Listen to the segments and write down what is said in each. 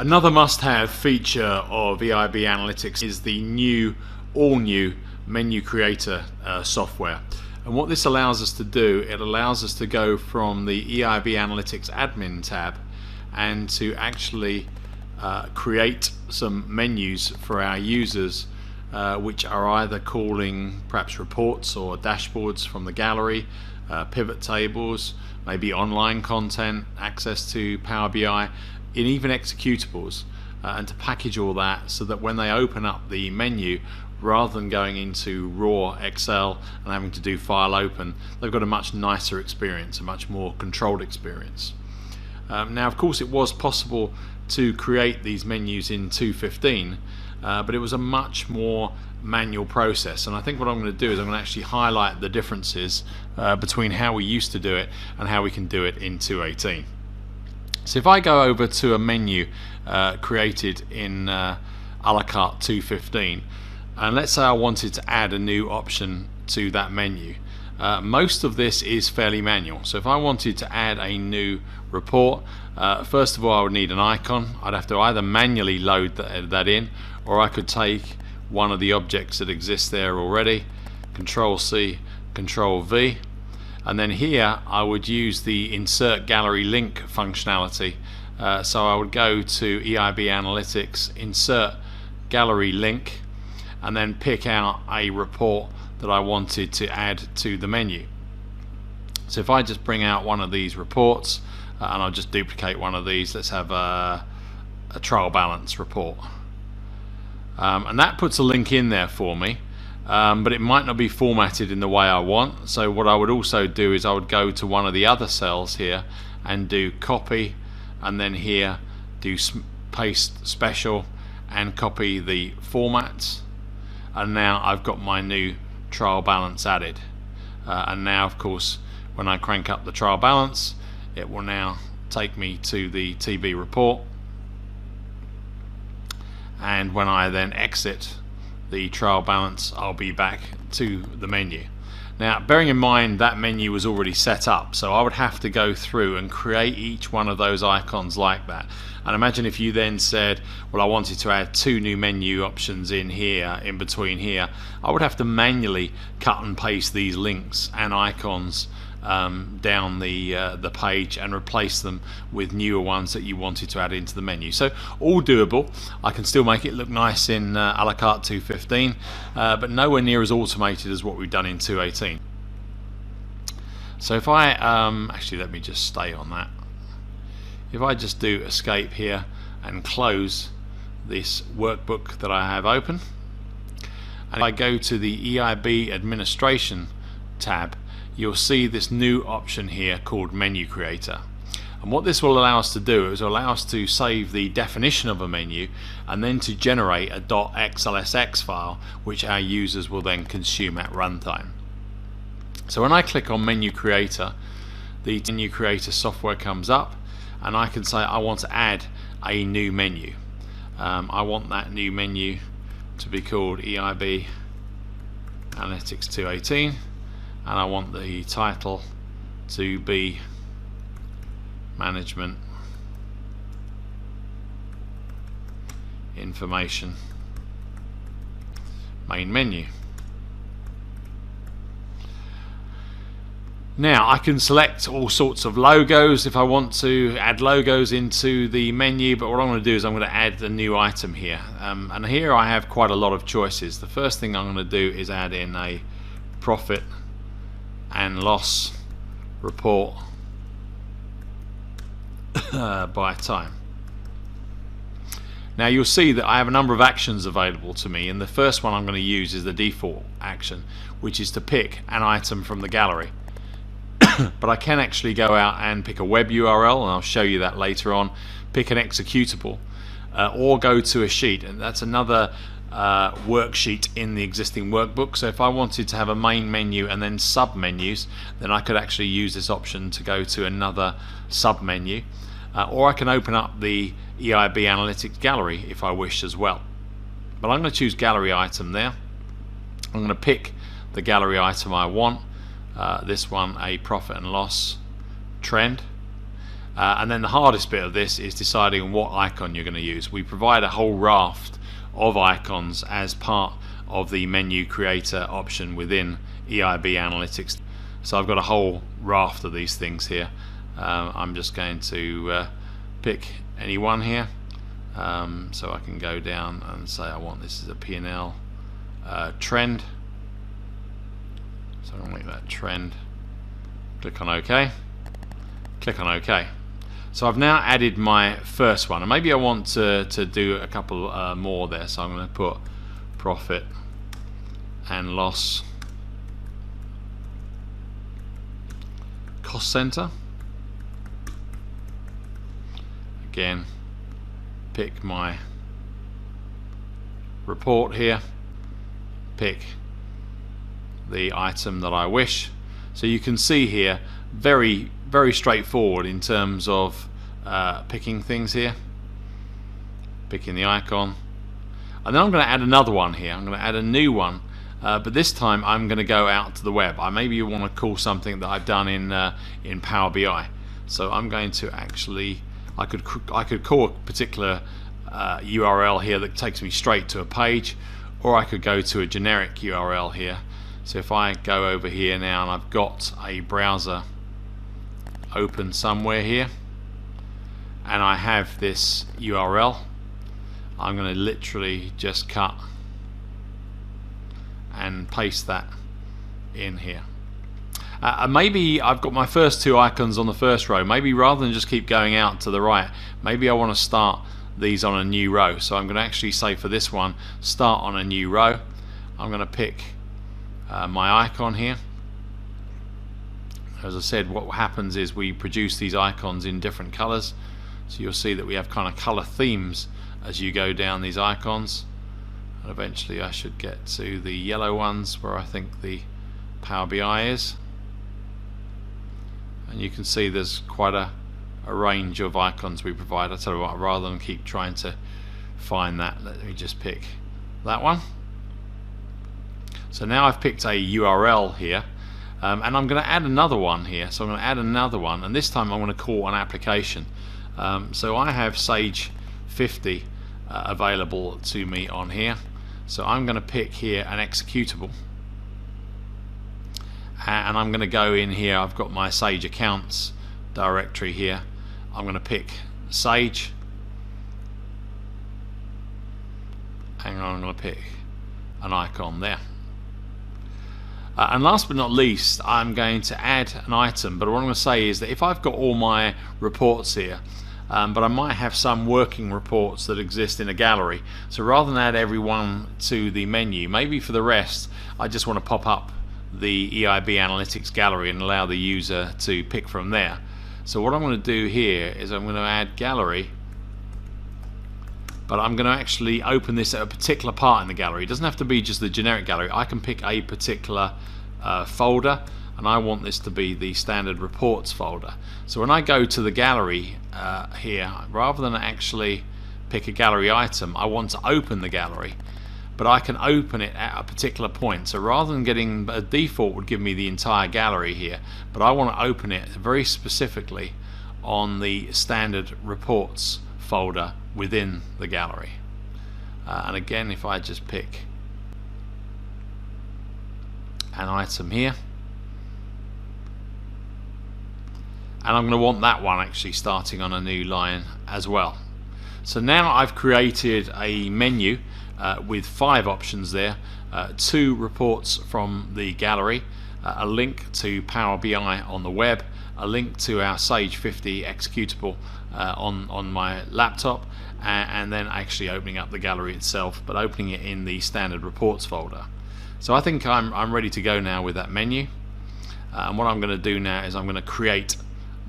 Another must-have feature of EiB Analytics is the all new menu creator software. And what this allows us to do, it allows us to go from the EiB Analytics admin tab and to actually create some menus for our users, which are either calling perhaps reports or dashboards from the gallery, pivot tables, maybe online content, access to Power BI, and even executables, and to package all that so that when they open up the menu, rather than going into raw Excel and having to do file open, they've got a much nicer experience, a much more controlled experience. Now of course it was possible to create these menus in 2.15, but it was a much more manual process, and I think what I'm going to do is I'm going to actually highlight the differences between how we used to do it and how we can do it in 2.18. So if I go over to a menu created in a la carte 2.15, and let's say I wanted to add a new option to that menu, most of this is fairly manual. So if I wanted to add a new report, first of all I would need an icon. I'd have to either manually load that in, or I could take one of the objects that exists there already, Control C, Control V, and then here I would use the insert gallery link functionality. So I would go to EiB Analytics, insert gallery link, and then pick out a report that I wanted to add to the menu. So if I just bring out one of these reports, and I'll just duplicate one of these, let's have a trial balance report, and that puts a link in there for me, but it might not be formatted in the way I want. So what I would also do is I would go to one of the other cells here and do copy, and then here do paste special and copy the formats, and now I've got my new trial balance added. And now of course when I crank up the trial balance, it will now take me to the TB report, and when I then exit the trial balance, I'll be back to the menu. Now bearing in mind that menu was already set up, so I would have to go through and create each one of those icons like that. And imagine if you then said, well, I wanted to add 2 new menu options in here, in between here, I would have to manually cut and paste these links and icons down the page and replace them with newer ones that you wanted to add into the menu. So all doable. I can still make it look nice in a la carte 2.15, but nowhere near as automated as what we've done in 2.18. So if I actually, let me just stay on that. If I just do escape here and close this workbook that I have open, and I go to the EiB administration tab, you'll see this new option here called Menu Creator. And what this will allow us to do is allow us to save the definition of a menu and then to generate a .xlsx file which our users will then consume at runtime. So when I click on Menu Creator, the Menu Creator software comes up, and I can say I want to add a new menu. I want that new menu to be called EiB Analytics 2.18, and I want the title to be Management Information Main Menu. Now I can select all sorts of logos if I want to add logos into the menu, but what I'm going to do is I'm going to add a new item here, and here I have quite a lot of choices. The first thing I'm going to do is add in a profit and loss report by time. Now you'll see that I have a number of actions available to me, and the first one I'm going to use is the default action, which is to pick an item from the gallery. But I can actually go out and pick a web URL, and I'll show you that later on, pick an executable, or go to a sheet, and that's another worksheet in the existing workbook. So if I wanted to have a main menu and then sub menus, then I could actually use this option to go to another sub menu, or I can open up the EiB Analytics gallery if I wish as well. But I'm going to choose gallery item there. I'm going to pick the gallery item I want. This one, a profit and loss trend, And then the hardest bit of this is deciding what icon you're going to use. We provide a whole raft of icons as part of the menu creator option within EiB Analytics. So I've got a whole raft of these things here. I'm just going to pick any one here. So I can go down and say I want this as a P&L trend. So I'll make that trend. Click on OK. Click on OK. So I've now added my first one, and maybe I want to do a couple more there. So I'm going to put profit and loss cost center. Again, pick my report here, pick the item that I wish. So you can see here, very straightforward in terms of picking things here, picking the icon, and then I'm going to add another one here. I'm going to add a new one, but this time I'm going to go out to the web. Maybe want to call something that I've done in Power BI. So I'm going to actually, I could call a particular URL here that takes me straight to a page, or I could go to a generic URL here. So if I go over here now and I've got a browser open somewhere here and I have this URL, I'm going to literally just cut and paste that in here. Maybe I've got my first two icons on the first row. Maybe rather than just keep going out to the right, maybe I want to start these on a new row. So I'm going to actually say for this one, start on a new row. I'm going to pick my icon here. As I said, what happens is we produce these icons in different colors. So you'll see that we have kind of color themes as you go down these icons. And eventually I should get to the yellow ones where I think the Power BI is. And you can see there's quite a range of icons we provide. I tell you what, rather than keep trying to find that, let me just pick that one. So now I've picked a URL here, and I'm going to add another one here. So I'm going to add another one, and this time I'm going to call an application. So I have Sage 50 available to me on here. So I'm going to pick here an executable, and I'm going to go in here. I've got my Sage accounts directory here. I'm going to pick Sage, and I'm going to pick an icon there. And last but not least, I'm going to add an item, but what I'm going to say is that if I've got all my reports here, but I might have some working reports that exist in a gallery, so rather than add every one to the menu, maybe for the rest I just want to pop up the EiB Analytics gallery and allow the user to pick from there. So what I'm going to do here is I'm going to add gallery, but I'm going to actually open this at a particular part in the gallery. It doesn't have to be just the generic gallery. I can pick a particular folder, and I want this to be the standard reports folder. So when I go to the gallery here, rather than actually pick a gallery item, I want to open the gallery, but I can open it at a particular point. So rather than getting a default would give me the entire gallery here, but I want to open it very specifically on the standard reports folder within the gallery. And again, if I just pick an item here, and I'm going to want that one actually starting on a new line as well. So now I've created a menu with 5 options there, 2 reports from the gallery, a link to Power BI on the web, a link to our Sage 50 executable on my laptop, and then actually opening up the gallery itself, but opening it in the standard reports folder. So I think I'm ready to go now with that menu, and what I'm going to do now is I'm going to create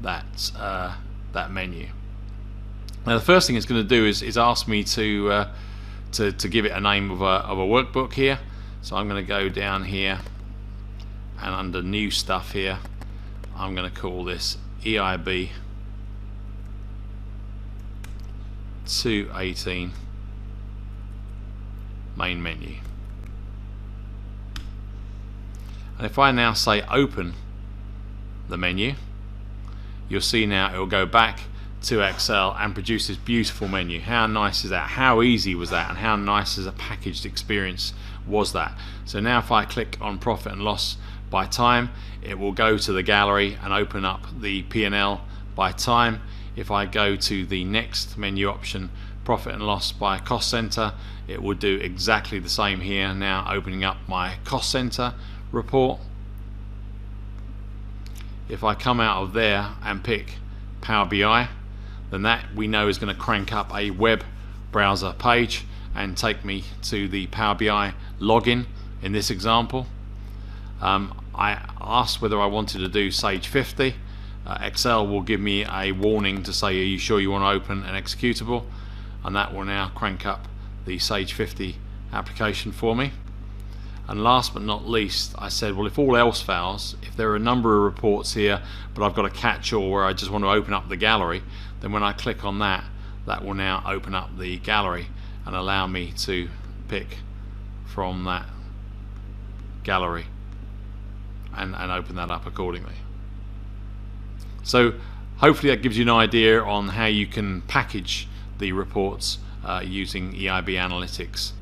that menu. Now the first thing it's going to do is ask me to give it a name of a workbook here. So I'm going to go down here, and under new stuff here I'm going to call this EiB 218 main menu. And if I now say open the menu, you'll see now it will go back to Excel and produce this beautiful menu. How nice is that? How easy was that? And how nice as a packaged experience was that? So now if I click on profit and loss by time, it will go to the gallery and open up the P&L by time. If I go to the next menu option, profit and loss by cost center, it will do exactly the same here, now opening up my cost center report. If I come out of there and pick Power BI, then that we know is going to crank up a web browser page and take me to the Power BI login in this example. I asked whether I wanted to do Sage 50. Excel will give me a warning to say, are you sure you want to open an executable? And that will now crank up the Sage 50 application for me. And last but not least, I said, well, if all else fails, if there are a number of reports here but I've got a catch-all where I just want to open up the gallery, then when I click on that, that will now open up the gallery and allow me to pick from that gallery and open that up accordingly. So hopefully that gives you an idea on how you can package the reports using EiB Analytics.